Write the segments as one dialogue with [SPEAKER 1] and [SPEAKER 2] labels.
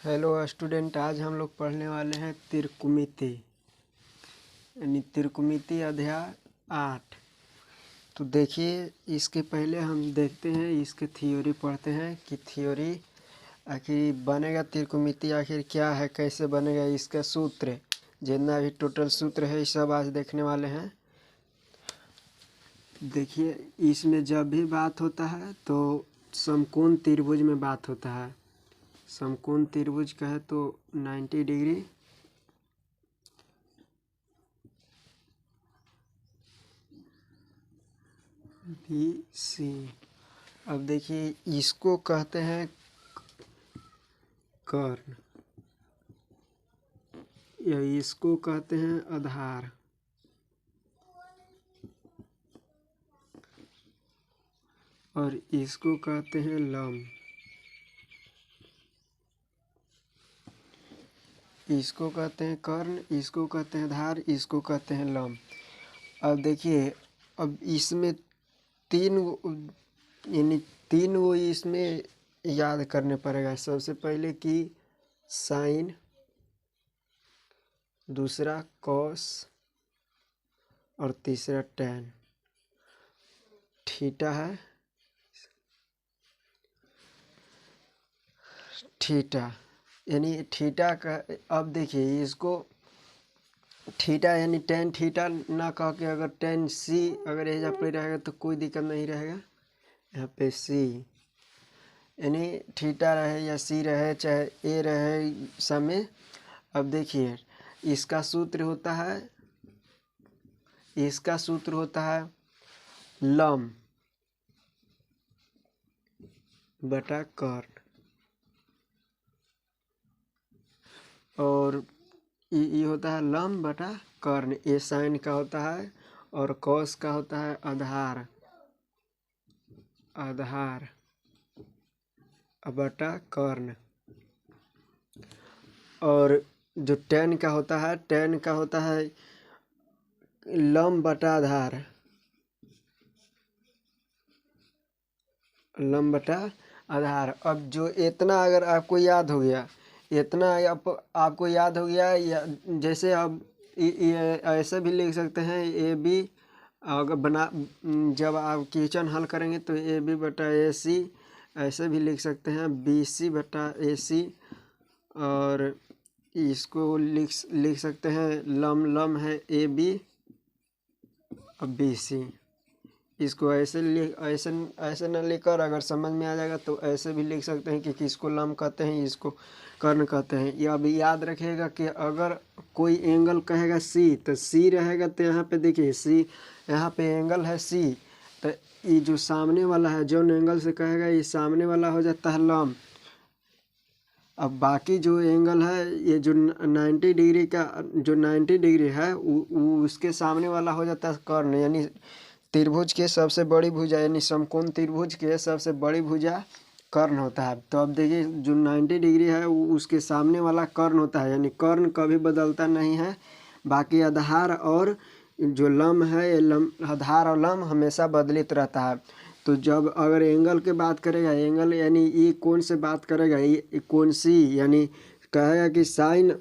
[SPEAKER 1] Hello student, आज हम लोग पढ़ने वाले हैं त्रिकोणमिति यानी त्रिकोणमिति अध्याय 8। तो देखिए, इसके पहले हम देखते हैं, इसके थ्योरी पढ़ते हैं कि थ्योरी आखिर बनेगा त्रिकोणमिति आखिर क्या है, कैसे बनेगा, इसका सूत्र जितना भी टोटल सूत्र है ये सब आज देखने वाले हैं। देखिए, इसमें जब भी बात होता है तो समकोण त्रिभुज में बात होता है। समकोण त्रिभुज का है तो 90 डिग्री BC। अब देखिए, इसको कहते हैं कर्ण या इसको कहते हैं आधार और इसको कहते हैं लंब। इसको कहते हैं कर्ण, इसको कहते हैं आधार, इसको कहते हैं लंब। अब देखिए, अब इसमें यानी तीन वो इसमें याद करने पड़ेगा। सबसे पहले कि साइन, दूसरा कॉस और तीसरा टैन। थीटा है, थीटा यानी थीटा का। अब देखिए, इसको थीटा यानी टेन थीटा ना कह के अगर टेन सी अगर यहाँ पे रहेगा तो कोई दिक्कत नहीं रहेगा। यहाँ पे सी यानी थीटा रहे या सी रहे चाहे ए रहे समय। अब देखिए, इसका सूत्र होता है लंब बटा कर्ण, और ये होता है लंब बटा कर्ण। ये साइन का होता है और कॉस का होता है आधार बटा कर्ण। और जो टैन का होता है लंब बटा आधार, लंब बटा आधार। अब जो इतना अगर आपको याद हो गया, आपको याद हो गया, या जैसे अब ये ऐसे भी लिख सकते हैं ए बी। अगर जब आप क्वेश्चन हल करेंगे तो ए बी बटा ए सी ऐसे भी लिख सकते हैं, बी सी बटा ए सी। और इसको लिख सकते हैं लम है ए बी और बी सी। इसको ऐसे न लिखकर अगर समझ में आ जाएगा तो ऐसे भी लिख सकते हैं कि किसको लंब कहते हैं, इसको कर्ण कहते हैं। ये अभी याद रखिएगा कि अगर कोई एंगल कहेगा सी तो सी रहेगा, तो यहाँ पे देखिए सी, यहाँ पे एंगल है सी, तो ये जो सामने वाला है जो एंगल से कहेगा ये सामने वाला हो जाता है लंब। अब बाकी जो एंगल है ये जो 90 डिग्री का जो 90 डिग्री है उसके सामने वाला हो जाता है कर्ण। यानी त्रिभुज के सबसे बड़ी भुजा यानी समकोण त्रिभुज के सबसे बड़ी भुजा कर्ण होता है। तो अब देखिए, जो 90 डिग्री है उसके सामने वाला कर्ण होता है, यानी कर्ण कभी बदलता नहीं है। बाकी आधार और जो लंब है ये आधार और लंब हमेशा बदलित रहता है। तो जब अगर एंगल के बात करेगा, एंगल यानी ये कोण से बात करेगा, ये कोण सी, यानी कहेगा कि साइन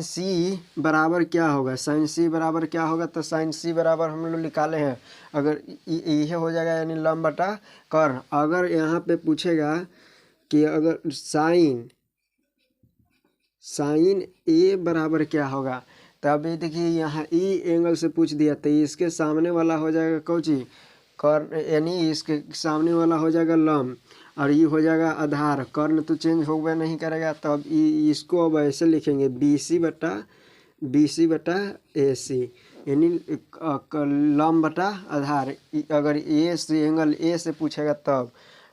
[SPEAKER 1] सी बराबर क्या होगा, तो साइन सी बराबर हम लोग निकाले हैं। अगर ये हो जाएगा यानी लंब बटा कर्ण। अगर यहाँ पे पूछेगा कि अगर साइन ए बराबर क्या होगा, तब ये देखिए यहाँ ई एंगल से पूछ दिया तो इसके सामने वाला हो जाएगा कौची कर्ण, यानी इसके सामने वाला हो जाएगा लंब और ये हो जाएगा आधार। कर्ण तो चेंज होगा नहीं करेगा, तब इसको अब ऐसे लिखेंगे बी सी बटा ए सी, यानी लंब बटा आधार। अगर ए से एंगल ए से पूछेगा तब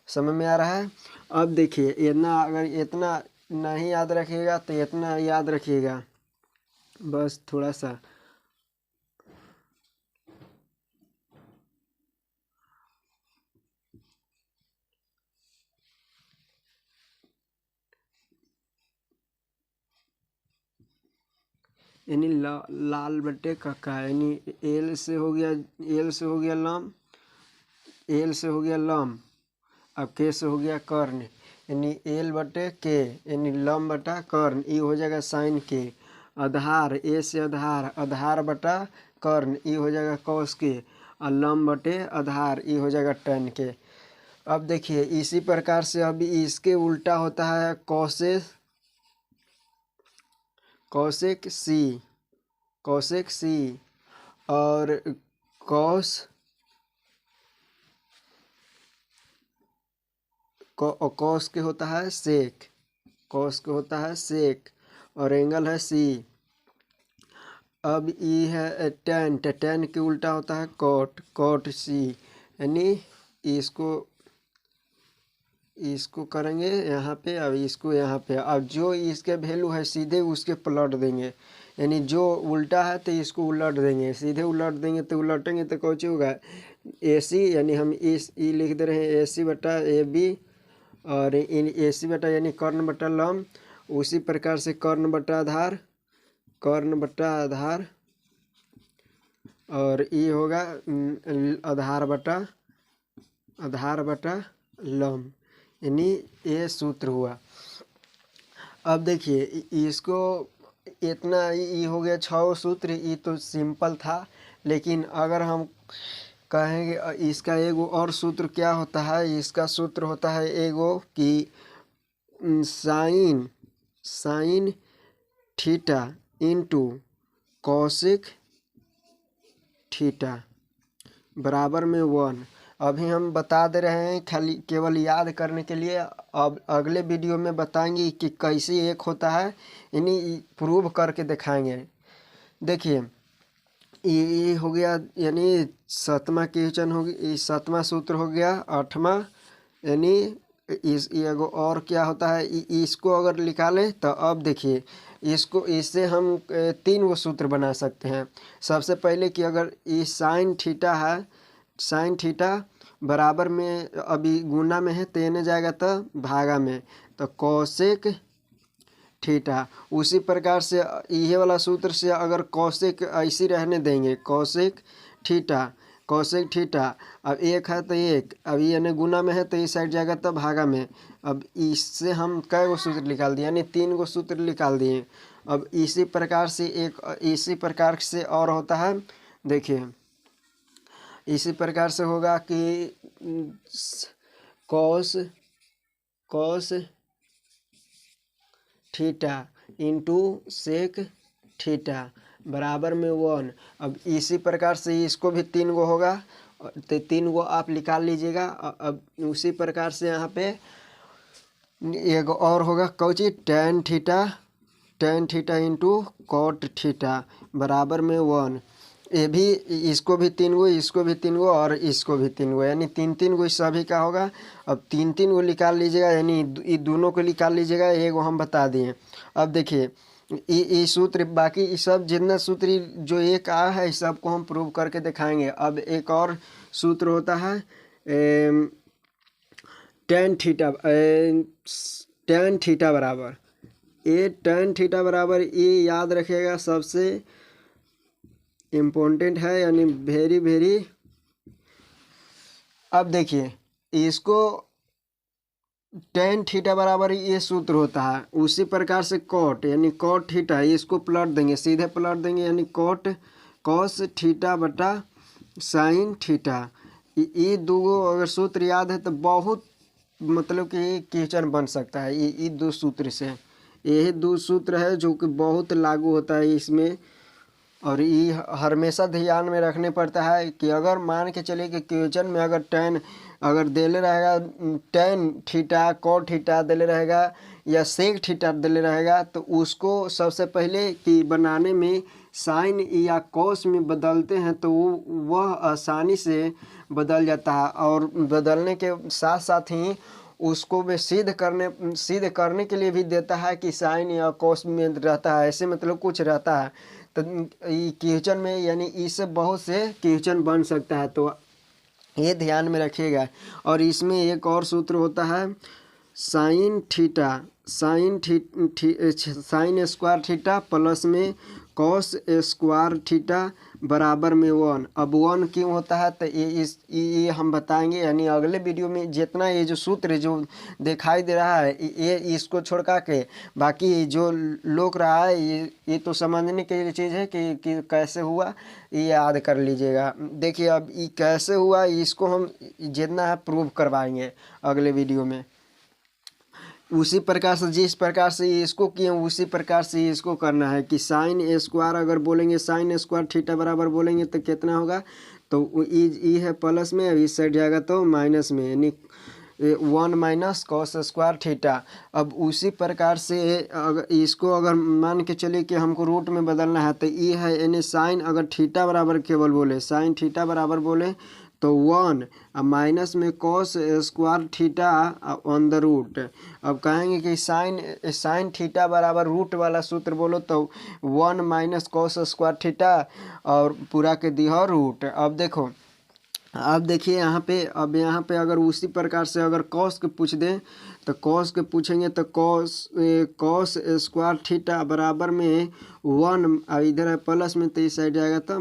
[SPEAKER 1] समझ में आ रहा है। अब देखिए, अगर इतना नहीं याद रखिएगा तो इतना याद रखिएगा बस थोड़ा सा। यानी लाल बटे कक्का, यानी एल से हो गया लंब, अब के से हो गया कर्ण। यानी एल बटे के यानी लम बटा कर्ण, ई हो जाएगा साइन के। आधार ए से आधार, आधार बटा कर्ण, ई हो जाएगा कॉस के। और लम बटे आधार, ई हो जाएगा टन के। अब देखिए इसी प्रकार से अभी इसके उल्टा होता है कॉसेक सी, कॉसेक सी और कॉस के होता है सेक, कॉस के होता है सेक और एंगल है सी। अब ई है टेन, टेन के उल्टा होता है कॉट, कॉट सी, यानी इसको करेंगे यहाँ पे, अब इसको यहाँ पे। अब जो इसके वैल्यू है सीधे उसके पलट देंगे, यानी जो उल्टा है तो इसको उलट देंगे, सीधे उलट देंगे तो उलटेंगे तो कौन होगा ए सी, यानी हम इस ई लिख दे रहे हैं ए सी बटा ए बी, और इन ए सी बटा यानी कर्ण बटा लम। उसी प्रकार से कर्ण बटा आधार, कर्ण बटा आधार, और ई होगा आधार बटा लम, यानी ये सूत्र हुआ। अब देखिए इसको इतना ये हो गया 6 सूत्र, ये तो सिंपल था। लेकिन अगर हम कहेंगे इसका एगो और सूत्र क्या होता है, इसका सूत्र होता है एगो कि sine theta into cosec theta बराबर में 1। अभी हम बता दे रहे हैं खाली केवल याद करने के लिए। अब अगले वीडियो में बताएंगे कि कैसे एक होता है, यानी प्रूव करके दिखाएंगे। देखिए ये हो गया, यानी 7वां क्वेश्चन हो गया, 7वां सूत्र हो गया। 8वां यानी एगो और क्या होता है, इसको अगर निकालें तो अब देखिए इससे हम 3 गो सूत्र बना सकते हैं। सबसे पहले कि अगर ये साइन थीटा है, साइन थीटा बराबर में अभी गुना में है तो ये जाएगा तो भागा में, तो कॉसेक थीटा। उसी प्रकार से ये वाला सूत्र से अगर कॉसेक ऐसी रहने देंगे, कॉसेक थीटा, कॉसेक थीटा। अब एक है तो एक, अब ये यानी गुना में है तो इस साइड जाएगा तो भागा में। अब इससे हम कई गो सूत्र निकाल दिए, यानी 3 गो सूत्र निकाल दिए। अब इसी प्रकार से और होता है। देखिए इसी प्रकार से होगा कि cos theta into sec theta बराबर में 1। अब इसी प्रकार से इसको भी 3 गो होगा, तो 3 गो आप निकाल लीजिएगा। अब उसी प्रकार से यहाँ पे एक और होगा कौची tan theta into cot theta बराबर में 1। ये भी इसको भी 3 गो, इसको भी 3 गो और इसको भी 3 गो, यानी 3 गो सभी का होगा। अब 3 गो निकाल लीजिएगा, यानी ये दोनों को निकाल लीजिएगा, एगो हम बता दिए। अब देखिए ये सूत्र, बाकी सब जितना सूत्र जो एक आया है सबको हम प्रूव करके दिखाएंगे। अब एक और सूत्र होता है टेन थीटा बराबर, ये टेन थीटा बराबर, ये याद रखिएगा, सबसे इम्पोर्टेंट है, यानी वेरी वेरी। अब देखिए इसको टेन थीटा बराबर ये सूत्र होता है। उसी प्रकार से कॉट यानी कॉट थीटा, इसको पलट देंगे, सीधे पलट देंगे, यानी कॉस थीटा बटा साइन थीटा। ये 2 गो अगर सूत्र याद है तो बहुत मतलब कि क्वेश्चन बन सकता है। ये 2 सूत्र से, यही 2 सूत्र है जो कि बहुत लागू होता है इसमें। और ये हमेशा ध्यान में रखने पड़ता है कि अगर मान के चलिए कि क्वेश्चन में अगर टेन अगर देले रहेगा, टेन थीटा कॉट थीटा देले रहेगा या सेक थीटा देले रहेगा, तो उसको सबसे पहले कि बनाने में साइन या कॉस में बदलते हैं तो वह आसानी से बदल जाता है। और बदलने के साथ साथ ही उसको में सिद्ध करने के लिए भी देता है कि साइन या कॉस में रहता है, ऐसे मतलब कुछ रहता है। तो क्वेश्चन में यानी इससे बहुत से क्वेश्चन बन सकता है, तो ये ध्यान में रखिएगा। और इसमें एक और सूत्र होता है साइन स्क्वायर थीटा प्लस में कॉस स्क्वायर थीटा बराबर में 1। अब 1 क्यों होता है तो ये हम बताएंगे, यानी अगले वीडियो में। जितना ये जो सूत्र जो दिखाई दे रहा है ये इसको छोड़ के बाकी जो लोग रहा है ये तो समझने की चीज़ है कि कैसे हुआ, ये याद कर लीजिएगा। देखिए अब ये कैसे हुआ इसको हम जितना है प्रूव करवाएंगे अगले वीडियो में। उसी प्रकार से जिस प्रकार से इसको किए उसी प्रकार से इसको करना है कि साइन स्क्वायर अगर बोलेंगे, साइन स्क्वायर थीटा बराबर बोलेंगे तो कितना होगा, तो ई है प्लस में, अब इस साइड जाएगा तो माइनस में, यानी 1 माइनस कॉस स्क्वायर थीटा। अब उसी प्रकार से अगर इसको अगर मान के चलिए कि हमको रूट में बदलना है तो ये है, यानी साइन अगर थीटा बराबर केवल बोले, साइन थीटा बराबर बोले तो 1 माइनस में cos square theta on the root. अब कहेंगे कि साइन थीटा बराबर रूट वाला सूत्र बोलो तो 1 माइनस कॉस स्क्वायर थीटा और पूरा के दिया रूट। अब देखो, अब देखिए यहाँ पे, अब यहाँ पे अगर उसी प्रकार से अगर कॉस के पूछ दें तो कॉस के पूछेंगे तो कॉस स्क्वायर थीटा बराबर में 1, इधर है प्लस में तो इस साइड जाएगा तो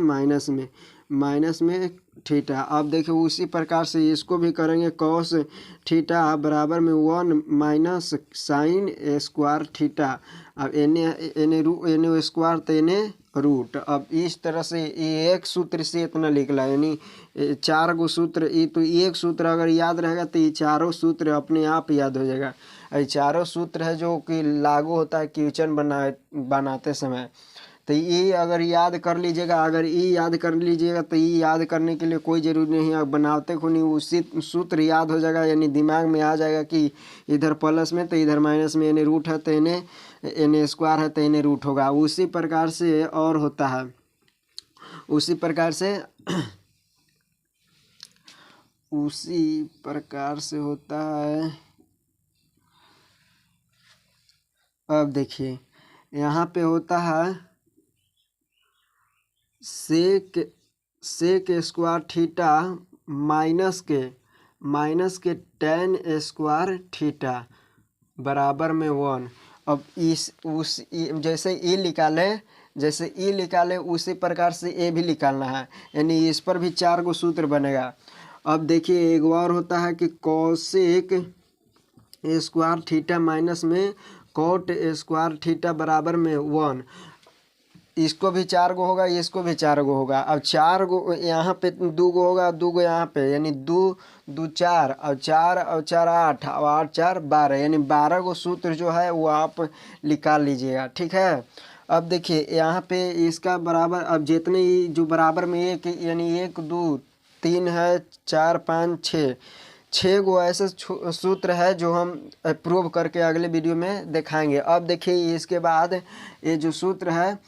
[SPEAKER 1] माइनस में थीटा। अब देखिए उसी प्रकार से इसको भी करेंगे, कॉस थीटा बराबर में 1 माइनस साइन स्क्वायर थीटा। अब एने स्क्वायर तो एने रूट। अब इस तरह से ये एक सूत्र से इतना निकला, यानी 4 गो सूत्र। ये तो एक सूत्र अगर याद रहेगा तो ये चारों सूत्र अपने आप याद हो जाएगा। ये चारों सूत्र है जो कि लागू होता है क्वेश्चन बनाते समय। तो ये अगर याद कर लीजिएगा, अगर ये याद कर लीजिएगा तो ये याद करने के लिए कोई ज़रूरी नहीं है, बनाते खुद उसी सूत्र याद हो जाएगा, यानी दिमाग में आ जाएगा कि इधर प्लस में तो इधर माइनस में, यानी रूट है तो इन्हें स्क्वायर है तो इन्हें रूट होगा। उसी प्रकार से और होता है, उसी प्रकार से होता है। अब देखिए यहाँ पे होता है सेक स्क्वायर थीटा माइनस के टेन स्क्वायर थीटा बराबर में 1। अब जैसे ई निकाले उसी प्रकार से ए भी निकालना है, यानी इस पर भी 4 गो सूत्र बनेगा। अब देखिए एक और होता है कि कॉसेक स्क्वायर थीटा माइनस में कॉट स्क्वायर थीटा बराबर में 1। इसको भी 4 गो होगा, इसको भी 4 गो होगा। अब 4 गो यहाँ पे 2 गो होगा, 2 गो यहाँ पे, यानी 2 4 और 4 और 4 8 और 8 4 12, यानी 12 गो सूत्र जो है वो आप निकाल लीजिएगा। ठीक है। अब देखिए यहाँ पे इसका बराबर, अब जितने ही जो बराबर में एक, यानी 1 2 3 है, 4 5 6 गो ऐसे सूत्र है जो हम प्रूव करके अगले वीडियो में दिखाएंगे। अब देखिए इसके बाद ये जो सूत्र है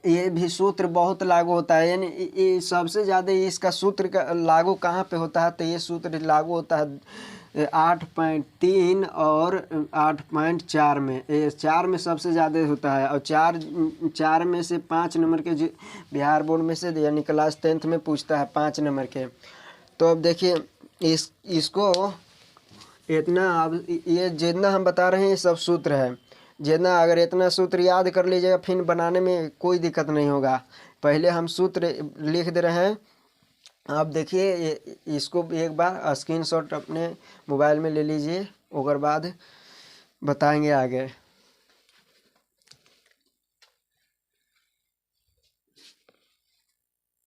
[SPEAKER 1] ये भी सूत्र बहुत लागू होता है, यानी ये सबसे ज़्यादा इसका सूत्र का लागू कहाँ पे होता है तो ये सूत्र लागू होता है 8.3 और 8.4 में। ये 4 में सबसे ज़्यादा होता है, और 4 में से 5 नंबर के बिहार बोर्ड में से, यानी क्लास 10th में पूछता है 5 नंबर के। तो अब देखिए इसको इतना, अब ये जितना हम बता रहे हैं ये सब सूत्र है, जितना अगर इतना सूत्र याद कर लीजिएगा फिर बनाने में कोई दिक्कत नहीं होगा। पहले हम सूत्र लिख दे रहे हैं। अब देखिए इसको एक बार स्क्रीनशॉट अपने मोबाइल में ले लीजिए, उसके बाद बताएंगे आगे।